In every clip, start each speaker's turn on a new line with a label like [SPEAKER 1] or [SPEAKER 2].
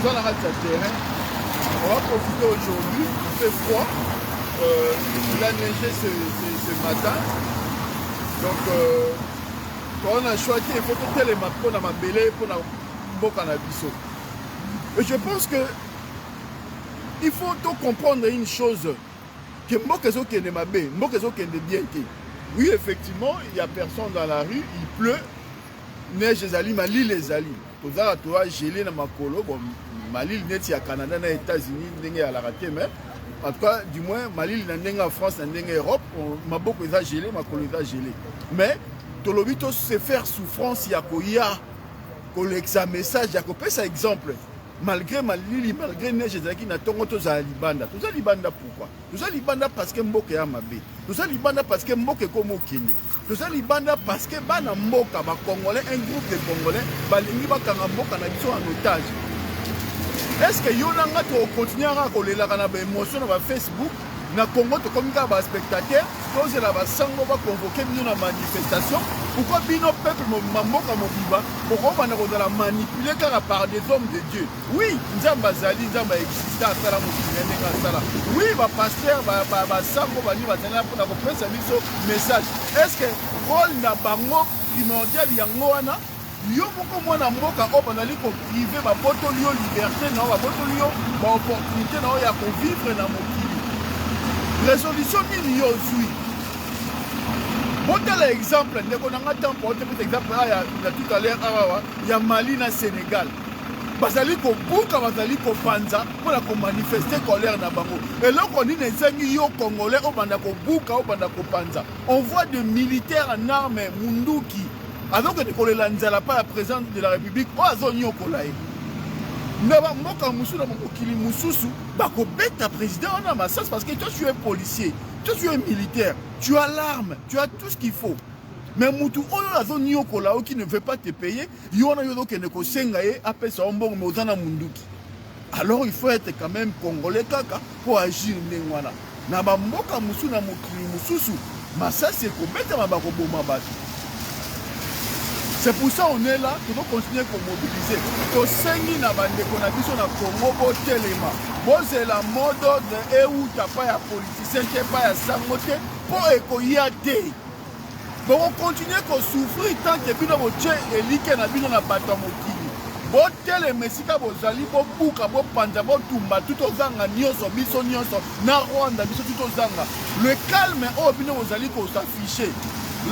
[SPEAKER 1] dans la terrain. On va profiter aujourd'hui, il fait froid. Il a neigé ce matin. Donc, quand on a choisi, il faut que les mapes pour ma belé pour la boca na biso. Et je pense que il faut donc comprendre une chose que Mokezo qui est mabé, Mokezo qui est bien. Oui, effectivement, il n'y a personne dans la rue, il pleut, neige les ali, Mali les ali. Tout ça, tu vois, gelé dans ma colo, bon, Mali net il y a Canada, les États-Unis, il y a la raté, mais en tout cas, du moins, Mali il y a en France, il y a en Europe, ma beaucoup est gelé, ma colo est gelé. Mais Tolobito se faire souffrance, il y a qu'on l'examen message, il y a qu'on ça exemple. Malgré Malili, malgré neige, qui n'a pas de libanda. Tout ça libanda pourquoi? Tout ça libanda parce que Mboka a mabé. Tout ça libanda parce que Mboka comme Okene. Tout ça libanda parce que Bana Mboka, ba Congolais, un groupe de Congolais, balingi ba kanga Mboka na biso en otage. Est-ce que Yonanga to continuer à coller la kana ba émotion na Facebook? Na Congo to comme ka ba spectateur, tous la ba sango ba convoquer nous na manifestation. Pourquoi bino peuple Mboka Mobiba? Pourquoi on a manipulé par des hommes de Dieu? Oui, Nzamba Zali, Nzamba existe à Sala Moussala. Oui, va pasteur, va Sambo, va Niva Tana pour la presse message. Est-ce que rôle n'a pas mot primordial Yangoana? Yo moko mwana mboka o banali ko privé ba boto lio liberté na ba boto lio ba opportunité na ya ko vivre na mokili. Résolution ni yo zui. Bon exemple, nous avons un temps pour exemple, tout à l'heure, il y a Mali et Sénégal. Bazali ko buka, bazali ko panza, pour manifester colère na bango. Et là, on dit les Congolais, on banda ko buka, on banda ko panza. On voit des militaires en armes, munduki. Alors que les Lanzala pas la présidente de la République, on a zone yokolae. Naba moka musu na mokili mususu, bako beta président on a massas parce que toi tu es policier. Toi, tu es militaire, tu as l'arme, tu as tout ce qu'il faut. Mais Moutou, on a zone yokola qui ne veut pas te payer, yona yodo ke neko sengaye appelle ça ombong mozana munduki. Alors il faut être quand même congolais kaka pour agir nengwana. Na ba mboka musu na mokili mususu, massa c'est ko beta mabako boma batu. C'est pour ça qu'on est là, nous devons continuer à mobiliser. Au Sengi na bande qu'on a vu sur la Congo, au Téléma. Bon, c'est la mode de où tu n'as pas de politicien, tu n'as pas de sangoté, pour qu'il y ait des. Bon, on continue à souffrir tant que nous avons tué et l'Ike n'a vu dans la bataille. Bon, Téléma, si tu as besoin, bon, Bouka, bon, Panda, bon, Tumba, tout aux Zanga, Nyoso, Biso, Nyoso, na Rwanda, Biso, tout aux Zanga. Le calme, oh, bien, vous allez s'afficher.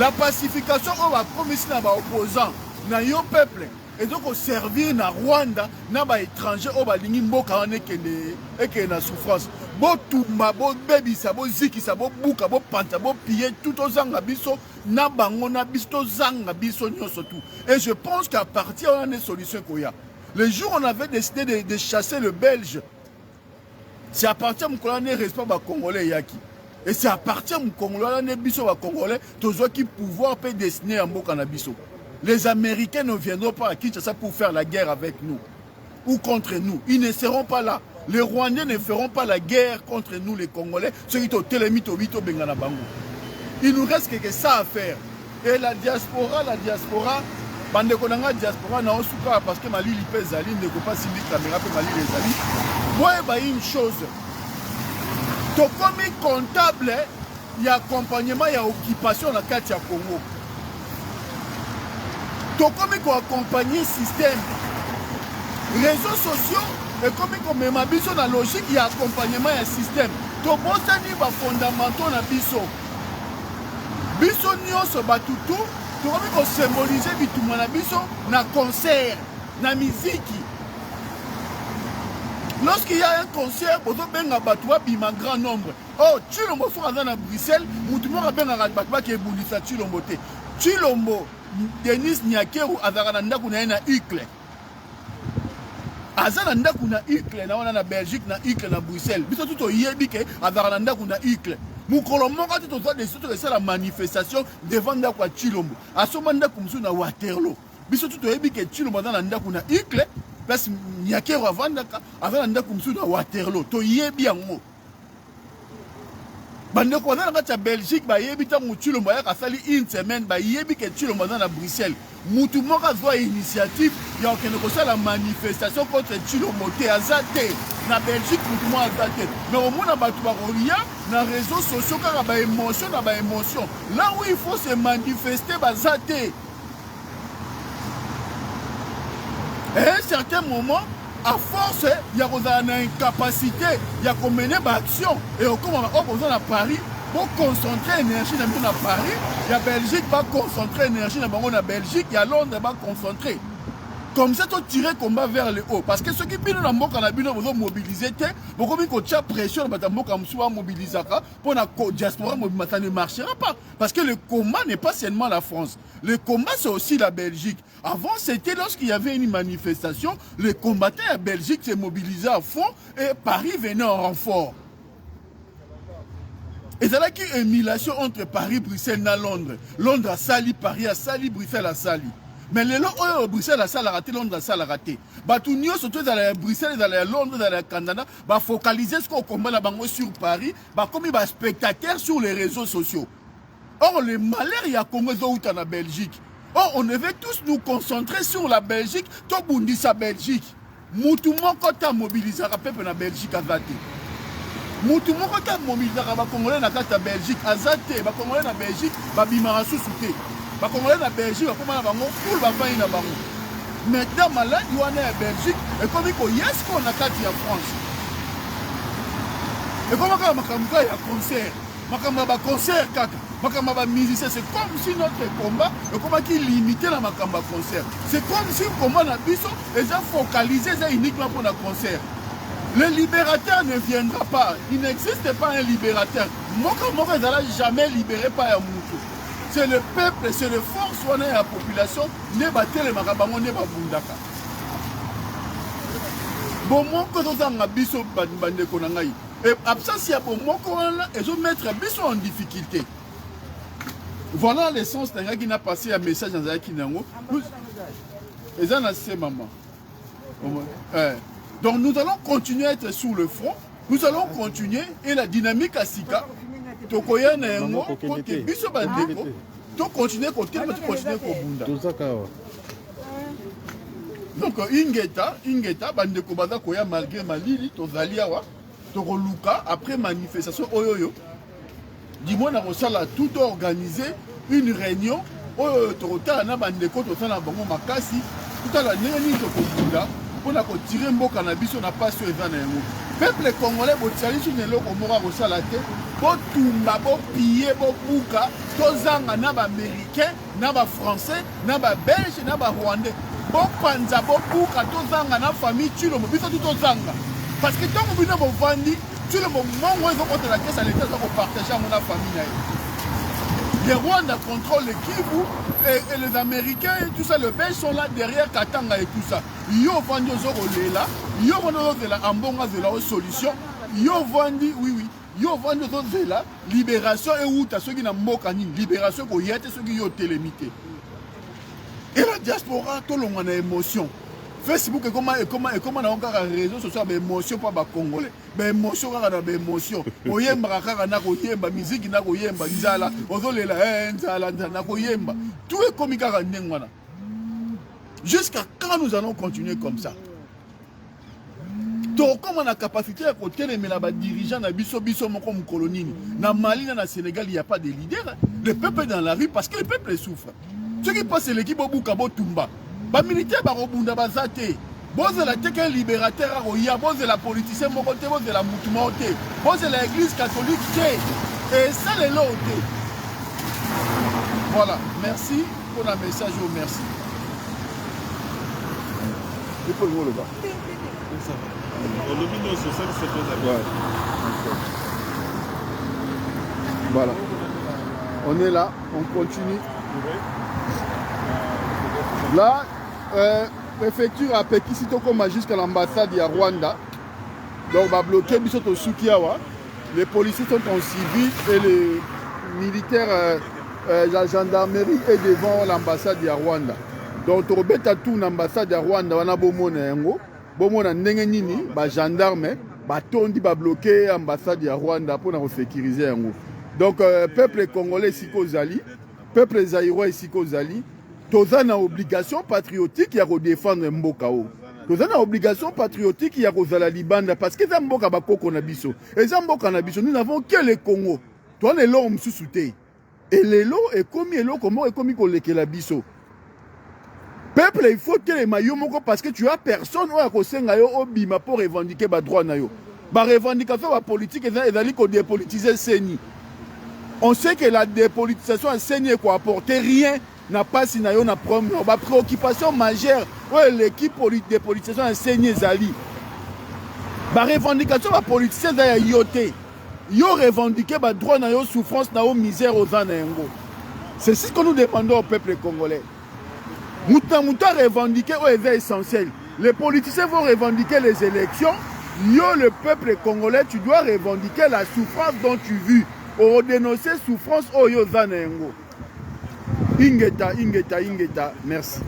[SPEAKER 1] La pacification, on va promettre à opposants, na yo peuple, et donc au servir na Rwanda, na ba étranger, on va lingi mboka ane kene na souffrance. Bo tumba, bo baby, sa bo ziki, sa bo buka, bo panta, bo piller, tout aux zanga biso, na bango na biso zanga biso nyoso tout. Et je pense qu'à partir on a des solutions koya. Le jour où on avait décidé de chasser le Belge, c'est à partir de mon respect ba Congolais yaki. Et c'est à partir du Congolais, qui pouvoir peut dessiner un mot cannabiso. Les Américains ne viendront pas à Kinshasa pour faire la guerre avec nous ou contre nous. Ils ne seront pas là. Les Rwandais ne feront pas la guerre contre nous, les Congolais. Ceux qui ont télémito, vito, bengana bango. Il nous reste que ça à faire. Et la diaspora, bande konanga diaspora na osuka parce que Mali li pèse ali ne peut pas signer caméra pour Mali les ali. Moi, il y a une chose. To comme comptable, il y a accompagnement, il y a occupation dans la carte du Congo. To comme accompagner le système. Réseaux sociaux, et comme même dans la logique, il y a accompagnement et système. To bosani ba fondamentaux na biso. Biso nyonso batutu, to comme symboliser bitumwa na biso na concert, na musique. Lorsqu'il y a un concert, il y a un grand nombre. Oh, Chilombo soit à Bruxelles, il y a un battoir qui est boulissa Chilombo. Chilombo, Denis Niakeru, Azaranda Kuna Ukle. Azaranda Kuna Ukle, na Belgique, na Ukle, na Bruxelles. Mais tout est yébike, Azaranda Kuna Ukle. Moukolombo, quand tu as décidé de faire la manifestation devant Chilombo. À ce moment-là, comme ça, na Waterloo. Mais tout est yébike, Chilombo, Azaranda Kuna Ukle. Parce qu'il y a quelqu'un avant de Waterloo, to yebi yango. Bande ko na Belgique ba yebi ta mu Chilombo ya ka sali une semaine ba yebi ke Chilombo na Bruxelles. mutu moko azwa initiative ya okende kosala manifestation contre Chilomote aza te na Belgique mutu moko aza te mais omona bato bakolia na réseaux sociaux kaka baémotion na baémotion là où il faut se manifester baza te. Et à un certain moment, à force, il y a une incapacité, il y a qu'on mener l'action. Et au à Paris, pour concentrer l'énergie dans Paris, il y a Belgique va concentrer l'énergie dans Belgique, il y a Londres va concentrer. Comme ça, tu tirer le combat vers le haut. Parce que ceux qui viennent dans le monde, ils vont mobiliser, ils vont mettre pression dans le monde, mobiliser pour la diaspora, ça ne marchera pas. Parce que le combat n'est pas seulement la France. Le combat, c'est aussi la Belgique. Avant, c'était lorsqu'il y avait une manifestation, les combattants à Belgique se mobilisaient à fond et Paris venait en renfort. Et c'est là qu'il y a une émulation entre Paris, Bruxelles et Londres. Londres a sali, Paris a sali, Bruxelles a sali. Mais les gens, Bruxelles a ça raté, Londres a ça raté. Tout le monde, surtout dans Bruxelles, dans Londres, dans le Canada, va focaliser ce qu'on combat sur Paris, comme il y a spectateurs sur les réseaux sociaux. Or, le malheur, il y a Congo en Belgique. Or, on devait tous nous concentrer sur la Belgique, tout le monde dit sa Belgique. Moutoumon, quand tu as mobilisé le peuple en Belgique, à Zate. Moutoumon, quand tu as mobilisé le Congolais en Belgique, à Zate, les Congolais en Belgique, ils vont sous-souter. Les Congolais en Belgique, ils vont faire une banque. Maintenant, malade, il y a en Belgique, et comme il y a ce qu'on a en France. Et comme il y a un concert, il concert, c'est comme si notre combat, le combat qui est limité dans le concert. C'est comme si le combat est focalisé uniquement pour le concert. Le libérateur ne viendra pas. Il n'existe pas un libérateur. Moi, je ne jamais libéré par un moutou. C'est le peuple, c'est le force de la population. Ne battre les marabango, ne pas bundaka. Bon, moi, quand on a biso bande konangai. Et absence, il y a bon, moi, ils vont mettre biso en difficulté. Voilà l'essence d'un gars qui n'a passé un message dans un kinango. Et ça, c'est maman. Donc nous allons continuer à être sous le front. Nous allons continuer et la dynamique à Sika. Tokoya na yango, côté biso bandeko. To continuer côté, mais tu continuer kobunda. Donc ingeta bandeko baza koya malgré malili tozali awa. Toko luka après manifestation oyoyo. Dis-moi na rosala tout organisé une réunion tokota na bandeko tosala bango makasi tout à la neni tokobunda. On a tiré un mot cannabis, on n'a pas su évaluer. Peuple congolais, vous savez, si vous avez un bon tumba, bon pillé, bon bouka, tous les américains, les français, les belges, les rwandais, bon panza, bon bouka, tous les familles, tu le mobile, tout les parce que tant que vous avez vendu, tout le moment où ils vont contre la caisse à l'État, ils vont partager à mon famille. Les Rwandais contrôlent le Kivu et les Américains et tout ça, les Belges sont là derrière Katanga et tout ça. Ils ont vendu aux Orolela, ils ont vendu la Ambonga de la solution, ils ont vendu, oui, ils ont vendu aux Orolela, libération et où tu as ceux qui n'ont pas libération pour y être ceux qui ont télémité. Et la diaspora, tout le monde a émotion. Facebook et comment on a encore un réseau social, mais émotion pas les Congolais, mais émotion pas émotion. Oyemba kaka na koyemba, musique na koyemba, nzala, ozolela nzala na koyemba. Tout est comme kaka ndengwana. Jusqu'à quand nous allons continuer comme ça? Donc comme on a capacité à côté les dirigeants na biso comme colonie, na Mali na Sénégal il n'y a pas de leaders. Le peuple est dans la rue parce que le peuple souffre. Ceux qui passent l'équipe au Boukabo Tumba. Les militaires barobunda bazate. Boze la teke libérateur à Roya, boze la politicien mokote, boze la moutumote, boze la église catholique. Et ça les lots. Voilà, merci pour le message, merci. Il faut le mot le bas. Voilà. On est là, on continue. Là, préfecture a péquisito comme jusqu'à l'ambassade de Rwanda. Donc, on va bloquer Bisoto Sukiawa. Les policiers sont en civil et les militaires, la gendarmerie est devant l'ambassade de Rwanda. Donc, on va tout l'ambassade de Rwanda. On a bomona ndengenini, ba gendarme, ba tondi ba bloquer l'ambassade de Rwanda pour nous sécuriser. Donc, peuple congolais ici qu'aux Ali, peuple zaïrois ici qu'aux Ali. toza na obligation patriotique ya défendre mboka o. Toza na obligation patriotique ya kozala libanda parce que za mboka bakoko na biso. Et za mboka na biso, nous n'avons que le Congo. Toi les lots msusu te. Et les lots est comme elo comment est comme kolekela biso. Peuple, il faut que les maillots moko parce que tu as personne ou à kosenga yo obima pour revendiquer ba droit na yo. Ba revendication ba politique ezali ko dépolitiser seni. On sait que la dépolitisation a saigné quoi apporter rien n'a pas si na yo na problème ba préoccupation majeure ouais l'équipe dépolitisation a saigné zali. Ba revendication ba politicien za yoté. Yo revendiquer ba droit na yo souffrance na yo misère aux anengo. C'est ce que nous demandons au peuple congolais. Mouta revendiquer est essentiel. Les politiciens vont revendiquer les élections. Yo, le peuple congolais, tu dois revendiquer la souffrance dont tu vis. Ou dénoncer souffrance au yo zanengo. Ingeta, merci.